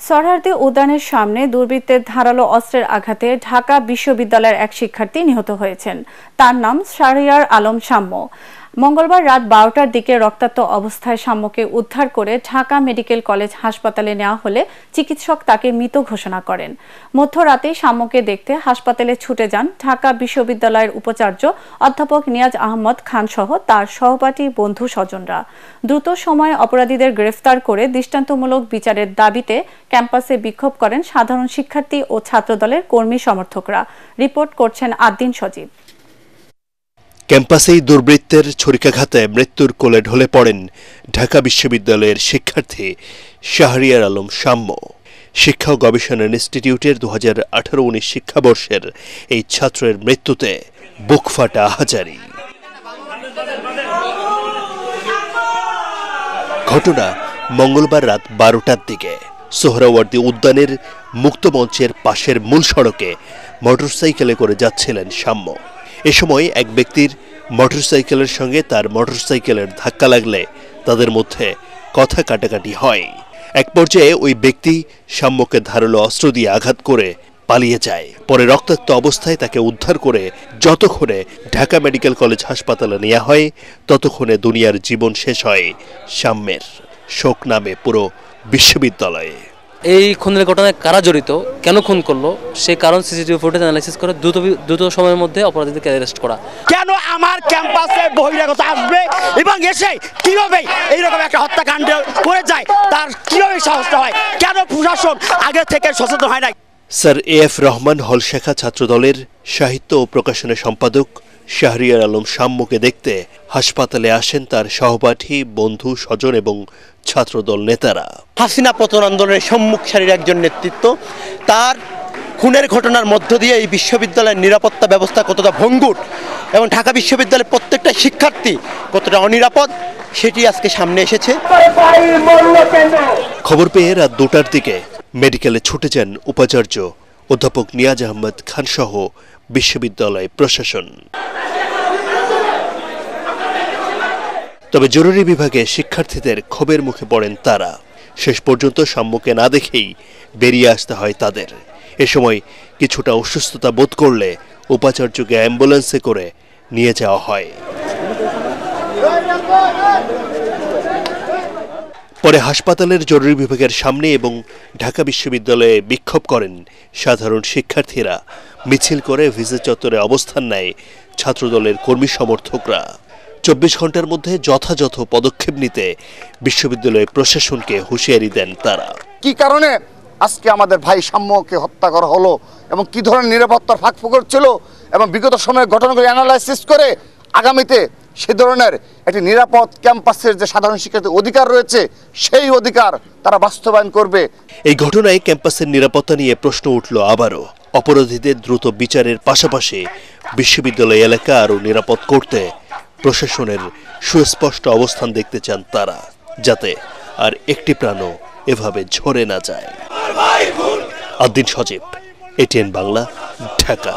সরহার্দি উদ্যানের সামনে দুর্বৃত্তের ধারালো অস্ত্রের আঘাতে ঢাকা বিশ্ববিদ্যালয়ের এক শিক্ষার্থী নিহত হয়েছেন। তার নাম শাহরিয়ার আলম শাম্য। মঙ্গলবার রাত 12টার দিকে রক্তাক্ত অবস্থায় শাম্যকে উদ্ধার করে ঢাকা মেডিকেল কলেজ হাসপাতালে নেওয়া হলে চিকিৎসক তাকে মৃত ঘোষণা করেন। মধ্যরাতে শাম্যকে দেখতে হাসপাতালে ছুটে যান ঢাকা বিশ্ববিদ্যালয়ের উপাচার্য অধ্যাপক নিয়াজ আহমদ খান সহ তার সহপাঠী বন্ধু স্বজনরা। দ্রুত সময়ে অপরাধীদের গ্রেফতার করে দৃষ্টান্তমূলক বিচারের দাবিতে ক্যাম্পাসে বিক্ষোভ করেন সাধারণ শিক্ষার্থী ও ছাত্রদলের কর্মী সমর্থকরা। রিপোর্ট করছেন আদ্দিন সজীব। ক্যাম্পাসেই দুর্বৃত্তের ছুরিকাঘাতে মৃত্যুর কোলে ঢলে পড়েন ঢাকা বিশ্ববিদ্যালয়ের শিক্ষার্থী শাহরিয়ার আলম শাম্য। শিক্ষা ও গবেষণা ইনস্টিটিউটের 2018-19 শিক্ষাবর্ষের এই ছাত্রের মৃত্যুতে বুকফাটা আহাজারি। ঘটনা মঙ্গলবার রাত 12টার দিকে সোহরাওয়ার্দী উদ্যানের মুক্তমঞ্চের পাশের মূল সড়কে মোটরসাইকেলে করে যাচ্ছিলেন শাম্য। এ সময় এক ব্যক্তির মোটরসাইকেলের সঙ্গে তার মোটরসাইকেলের ধাক্কা লাগলে তাদের মধ্যে কথা কাটাকাটি হয়। এক পর্যায়ে ওই ব্যক্তি শাম্যকে ধারালো অস্ত্র দিয়ে আঘাত করে পালিয়ে যায়। পরে রক্তাক্ত অবস্থায় তাকে উদ্ধার করে যতক্ষণে ঢাকা মেডিকেল কলেজ হাসপাতালে নেওয়া হয় ততক্ষণে দুনিয়ার জীবন শেষ হয় শাম্যের। শোক নামে পুরো বিশ্ববিদ্যালয়ে। এই খুনের ঘটনায় কারা জড়িত, কেন খুন করলো সেই কারণ সিসিটিভি ফুটেজ অ্যানালাইসিস করে দ্রুত সময়ের মধ্যে অপরাধীদেরকে অ্যারেস্ট করা। কেন আমার ক্যাম্পাসে বহিরাগত আসবে এবং এসে কিভাবে এইরকম একটা হত্যাকাণ্ড করে যায়, তার কিভাবে সাহসটা হয়? কেন প্রশাসন আগে থেকে সচেতন হয় না? স্যার এফ রহমান হল শাখা ছাত্রদলের সাহিত্য ও প্রকাশনা সম্পাদক শাহরিয়ার আলম শাম্যকে দেখতে হাসপাতালে আসেন তার সহপাঠী, বন্ধু, স্বজন এবং ছাত্রদল নেতারা। হাসিনা পতন আন্দোলনের সম্মুখ সারির একজন নেতৃত্ব, তার খুনের ঘটনার মধ্য দিয়ে এই বিশ্ববিদ্যালয়ের নিরাপত্তা ব্যবস্থা কতটা ভঙ্গুর এবং ঢাকা বিশ্ববিদ্যালয়ের প্রত্যেকটা শিক্ষার্থী কতটা অনিরাপদ সেটি আজকে সামনে এসেছে। খবর পেয়ে রাত 2টার দিকে মেডিকেলে ছুটে যান উপাচার্য অধ্যাপক নিয়াজ আহমদ খান সহ বিশ্ববিদ্যালয় প্রশাসন। তবে জরুরি বিভাগে শিক্ষার্থীদের ক্ষোভের মুখে পড়েন তারা। শেষ পর্যন্ত শাম্যকে না দেখেই বেরিয়ে আসতে হয় তাদের। এ সময় কিছুটা অসুস্থতা বোধ করলে উপাচার্যকে অ্যাম্বুলেন্সে করে নিয়ে যাওয়া হয়। পরে হাসপাতালের জরুরি বিভাগের সামনে এবং ঢাকা বিশ্ববিদ্যালয়ে বিক্ষোভ করেন সাধারণ শিক্ষার্থীরা। মিছিল করে ভিসি চত্বরে অবস্থান নেয় ছাত্রদলের কর্মী সমর্থকরা। 24 ঘন্টার মধ্যে যথাযথ পদক্ষেপ নিতে বিশ্ববিদ্যালয় প্রশাসনকে হুঁশিয়ারি দেন তারা। কি কারণে আজকে আমাদের ভাই শাম্যকে হত্যা করা হলো এবং কি ধরনের নিরাপত্তার ফাঁকফোকর ছিল এবং বিগত সময়ের ঘটনাগুলি অ্যানালাইসিস করে আগামীতে সে ধরনের একটি নিরাপদ ক্যাম্পাসের যে সাধারণ শিক্ষার্থীর অধিকার রয়েছে সেই অধিকার তারা বাস্তবায়ন করবে। এই ঘটনায় ক্যাম্পাসের নিরাপত্তা নিয়ে প্রশ্ন উঠল আবারও। অপরাধীদের দ্রুত বিচারের পাশাপাশি বিশ্ববিদ্যালয় এলাকা আরও নিরাপদ করতে প্রশাসনের সুস্পষ্ট অবস্থান দেখতে চান তারা, যাতে আর একটি প্রাণও এভাবে ঝরে না যায়। আদ্দিন সজীব, ATN বাংলা, ঢাকা।